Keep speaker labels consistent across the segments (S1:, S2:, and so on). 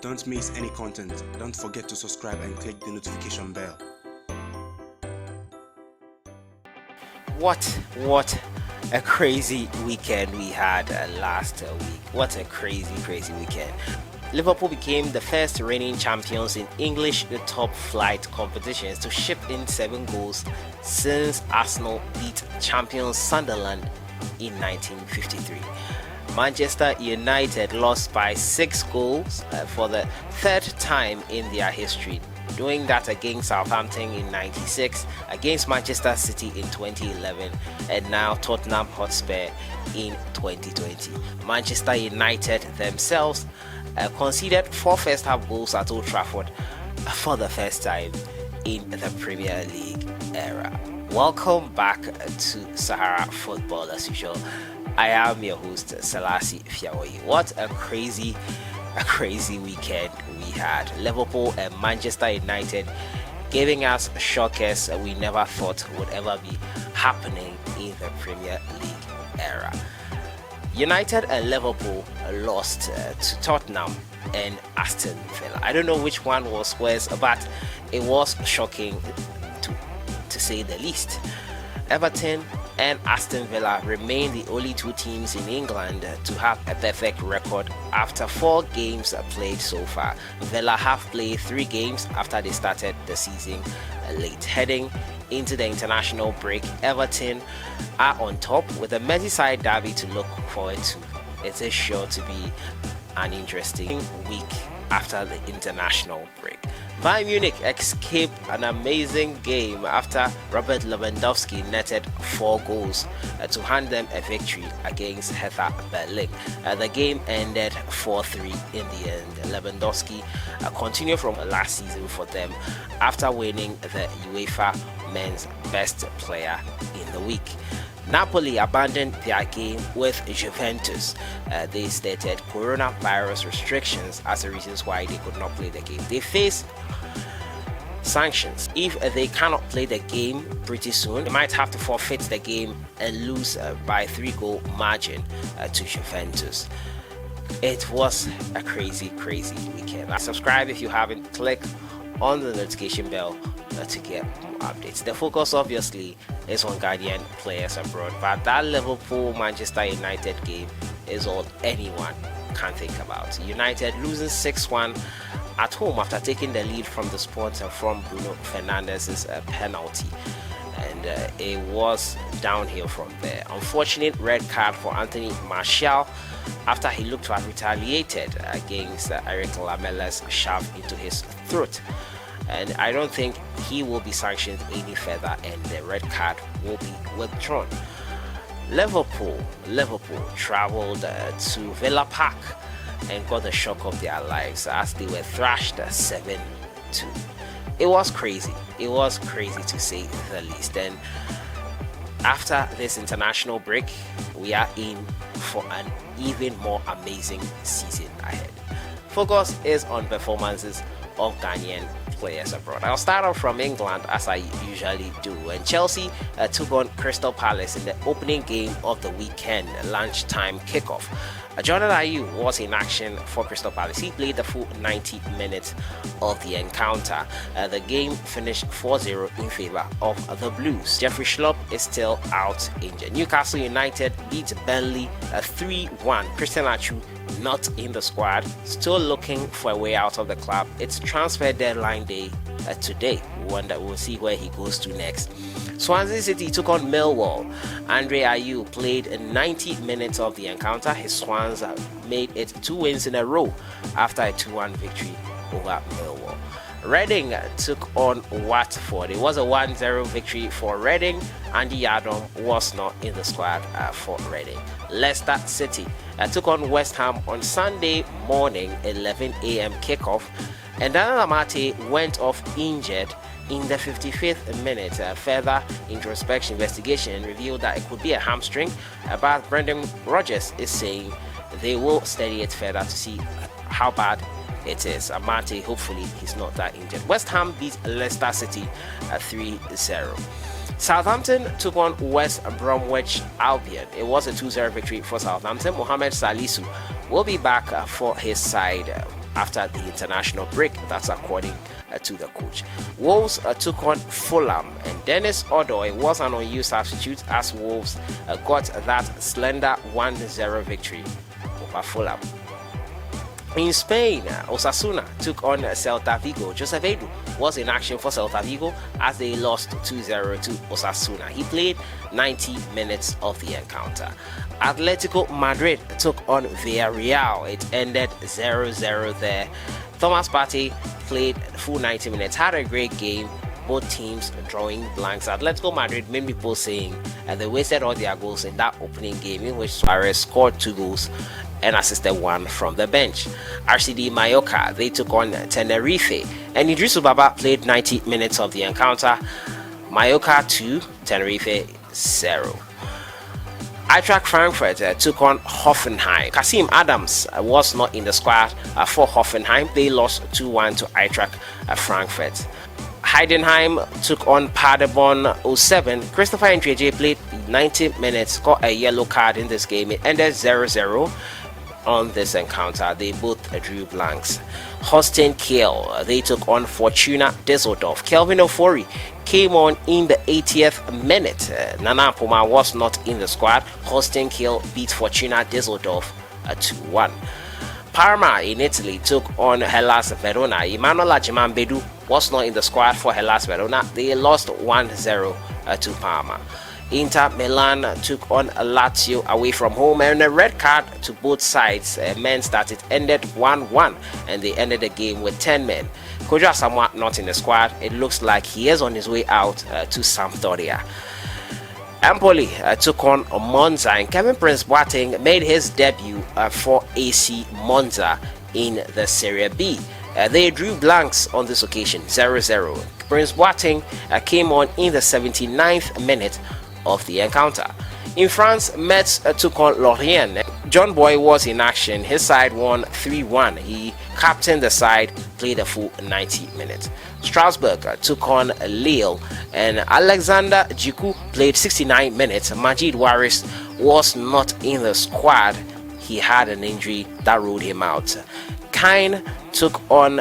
S1: Don't miss any content. Don't forget to subscribe and click the notification bell.
S2: What a crazy weekend we had last week. What a crazy weekend. Liverpool became the first reigning champions in English top flight competitions to ship in 7 goals since Arsenal beat champions Sunderland in 1953. Manchester United lost by 6 goals for the 3rd time in their history, doing that against Southampton in 96, against Manchester City in 2011, and now Tottenham Hotspur in 2020. Manchester United themselves conceded 4 first-half goals at Old Trafford for the first time in the Premier League era. Welcome back to Sahara Football as usual. I am your host, Selassie Fiawoyi. What a crazy weekend we had. Liverpool and Manchester United giving us shockers we never thought would ever be happening in the Premier League era. United and Liverpool lost to Tottenham and Aston Villa. I don't know which one was worse, but it was shocking to say the least. Everton and Aston Villa remain the only 2 teams in England to have a perfect record after 4 games played so far. Villa have played 3 games after they started the season late. Heading into the international break, Everton are on top with a Merseyside derby to look forward to. It is sure to be an interesting week after the international break. Bayern Munich escaped an amazing game after Robert Lewandowski netted 4 goals to hand them a victory against Hertha Berlin. The game ended 4-3 in the end. Lewandowski continued from last season for them after winning the UEFA Men's Best Player in the week. Napoli abandoned their game with Juventus. They stated coronavirus restrictions as the reasons why they could not play the game. They face sanctions. If they cannot play the game pretty soon, they might have to forfeit the game and lose by 3-goal margin to Juventus. It was a crazy weekend. Subscribe if you haven't. Click on the notification bell to get more updates. The focus obviously is on GHANIAN players abroad, but that Liverpool Manchester United game is all anyone can think about. United losing 6-1 at home after taking the lead from the spot from Bruno Fernandes's penalty, and it was downhill from there. Unfortunate red card for Anthony Martial after he looked to have retaliated against Eric Lamella's shove into his throat, and I don't think he will be sanctioned any further and the red card will be withdrawn. Liverpool traveled to Villa Park and got the shock of their lives as they were thrashed 7-2. It was crazy to say the least. And after this international break, we are in for an even more amazing season ahead. Focus is on performances of GHANIAN players abroad. I'll start off from England as I usually do, and Chelsea took on Crystal Palace in the opening game of the weekend lunchtime kickoff. Jordan Ayew was in action for Crystal Palace. He played the full 90 minutes of the encounter. The game finished 4-0 in favor of the Blues. Jeffrey Schlupp is still out injured. Newcastle United beat Burnley 3-1. Christian Atsu not in the squad, still looking for a way out of the club. It's transfer deadline day today. We'll see where he goes to next. Swansea City took on Millwall. Andre Ayew played 90 minutes of the encounter. His Swans made it 2 wins in a row after a 2-1 victory over Millwall. Reading took on Watford. It was a 1-0 victory for Reading. Andy Yadom was not in the squad for Reading. Leicester City took on West Ham on Sunday morning, 11 a.m. kickoff, and Kudus Amartey went off injured in the 55th minute. Further investigation revealed that it could be a hamstring, but Brendan Rodgers is saying they will study it further to see how bad it is. Amartey, hopefully he's not that injured. West Ham beat Leicester City 3-0. Southampton took on West Bromwich Albion. It was a 2-0 victory for Southampton. Mohamed Salisu will be back for his side after the international break. That's according to the coach. Wolves took on Fulham, and Dennis Odoi was an unused substitute as Wolves got that slender 1-0 victory over Fulham. In Spain, Osasuna took on Celta Vigo. José Edu was in action for Celta Vigo as they lost 2-0 to Osasuna. He played 90 minutes of the encounter. Atletico Madrid took on Villarreal. It ended 0-0 there. Thomas Partey played full 90 minutes, had a great game. Both teams drawing blanks. Atletico Madrid, many people saying they wasted all their goals in that opening game, in which Suarez scored 2 goals and assisted 1 from the bench. RCD Mallorca, they took on Tenerife, and Idrisu Baba played 90 minutes of the encounter. Mallorca 2, Tenerife 0. Eintracht Frankfurt took on Hoffenheim. Kasim Adams was not in the squad for Hoffenheim. They lost 2-1 to Eintracht Frankfurt. Heidenheim took on Paderborn 07. Christopher Ndreje played 90 minutes, got a yellow card in this game. It ended 0-0 on this encounter. They both drew blanks. Holstein Kiel, they took on Fortuna Düsseldorf. Kelvin Ofori came on in the 80th minute. Nana Poma was not in the squad. Holstein Kiel beat Fortuna Düsseldorf 2-1. Parma in Italy took on Hellas Verona. Emmanuel Ajimambedu was not in the squad for Hellas Verona. They lost 1-0 to Parma. Inter Milan took on Lazio away from home, and a red card to both sides meant that it ended 1-1, and they ended the game with 10 men. Kudus Amartey not in the squad. It looks like he is on his way out to Sampdoria. Empoli took on Monza, and Kevin Prince Boateng made his debut for AC Monza in the Serie B. They drew blanks on this occasion, 0-0. Prince Boateng came on in the 79th minute of the encounter. In France, Metz took on Lorient. John Boy was in action. His side won 3-1. He captained the side, played a full 90 minutes. Strasbourg took on Lille, and Alexander Djiku played 69 minutes. Majid Waris was not in the squad. He had an injury that ruled him out. Caen took on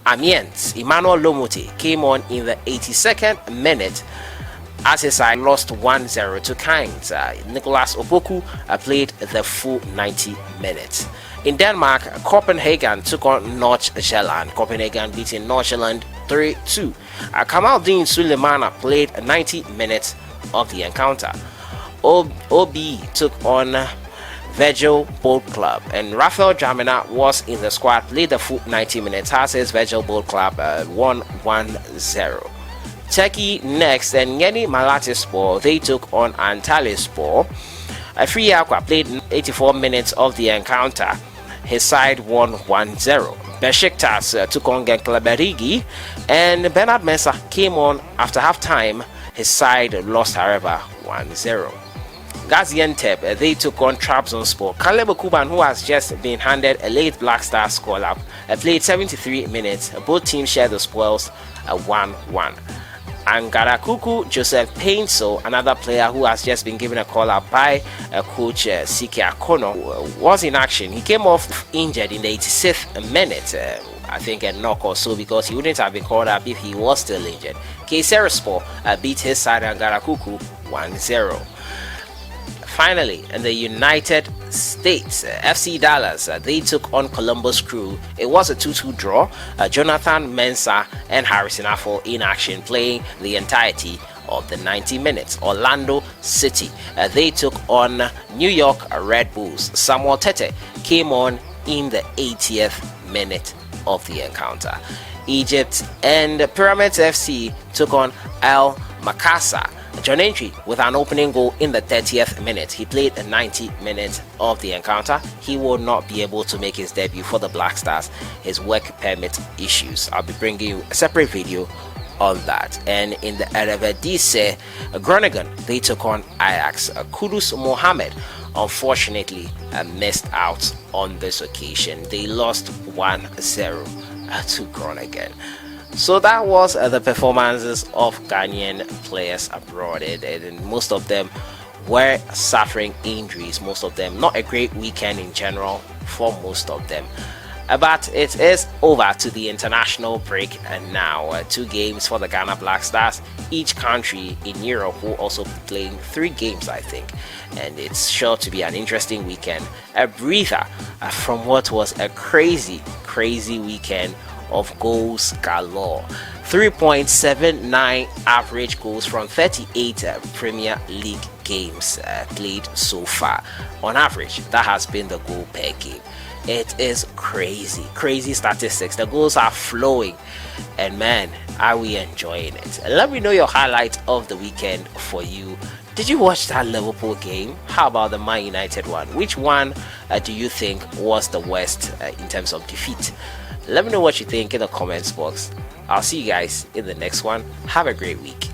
S2: Amiens. Emmanuel Lomote came on in the 82nd minute as his side lost 1-0 to Caen. Nicolas Opoku played the full 90 minutes. In Denmark, Copenhagen took on Nordsjælland. Copenhagen beating Nordsjælland 3-2. Kamaldeen Sulemana played 90 minutes of the encounter. OB took on Virgil Boat Club, and Rafael Jamina was in the squad, played the full 90 minutes as his Virgil Boat Club won 1-0. Turkey next, and Yeni Malatyaspor, they took on Antalyaspor. Free Aqua played 84 minutes of the encounter. His side won 1-0. Besiktas took on Genklaberigi, and Bernard Mensah came on after half time. His side lost, however, 1-0. Gaziantep, they took on Trabzonspor. Kaleb Kuban, who has just been handed a late Black Star call-up, played 73 minutes. Both teams shared the spoils 1-1. Angara Kuku Joseph Painso, another player who has just been given a call-up by coach Sike Akono, was in action. He came off injured in the 86th minute. I think a knock or so, because he wouldn't have been called up if he was still injured. Kayserispor beat his side Angara Kuku 1-0. Finally, in the United States, FC Dallas, they took on Columbus Crew. It was a 2-2 draw. Jonathan Mensah and Harrison Affle in action, playing the entirety of the 90 minutes. Orlando City, they took on New York Red Bulls. Samuel Tete came on in the 80th minute of the encounter. Egypt and Pyramids FC took on Al Makassar. John Entry with an opening goal in the 30th minute. He played 90 minutes of the encounter. He will not be able to make his debut for the Black Stars. His work permit issues. I'll be bringing you a separate video on that. And in the Eredivisie, Groningen, they took on Ajax. Kudus Mohammed unfortunately missed out on this occasion. They lost 1-0 to Groningen. So that was the performances of Ghanaian players abroad, and most of them were suffering injuries. Most of them, not a great weekend in general for most of them. But it is over to the international break and now. 2 games for the Ghana Black Stars. Each country in Europe will also be playing 3 games, I think. And it's sure to be an interesting weekend. A breather from what was a crazy weekend of goals galore. 3.79 average goals from 38 Premier League games played so far. On average, that has been the goal per game. It is crazy statistics. The goals are flowing, and man, are we enjoying it. Let me know your highlight of the weekend for you. Did you watch that Liverpool game? How about the Man United one? Which one do you think was the worst in terms of defeat? Let me know what you think in the comments box. I'll see you guys in the next one. Have a great week.